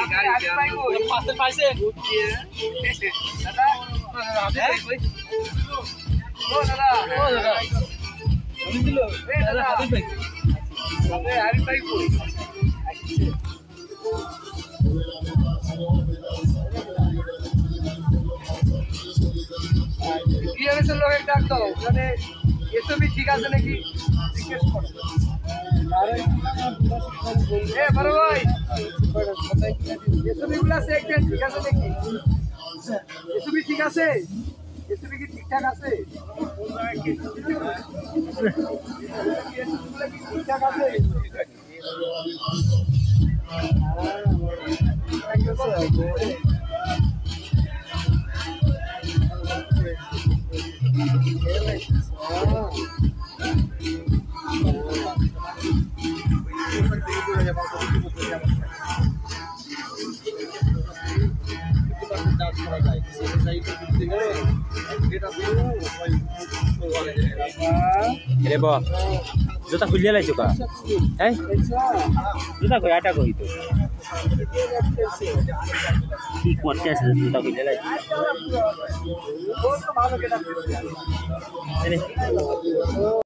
গাড়ি পাইবো ফাস্ট পাইছে দাদা ও দাদা আমি দিল এ দাদা হাবিব ভাই আপনি হাবিব ভাই কই কি হয়েছে লোকের ডাক দাও মানে এসবই ঠিক আছে নাকি জিজ্ঞেস করো এ বড় ভাই এসবিগুলা চেক দেন ঠিক আছে নাকি এসবি ঠিক আছে এসবি কি ঠিকঠাক আছে ঠিকঠাক আছে रे बा জুতা খুলিয়ে লাইছো কা হ্যাঁ জুতা কই আটা কই তো কি করতে আছে জুতা খুলিয়ে লাইছো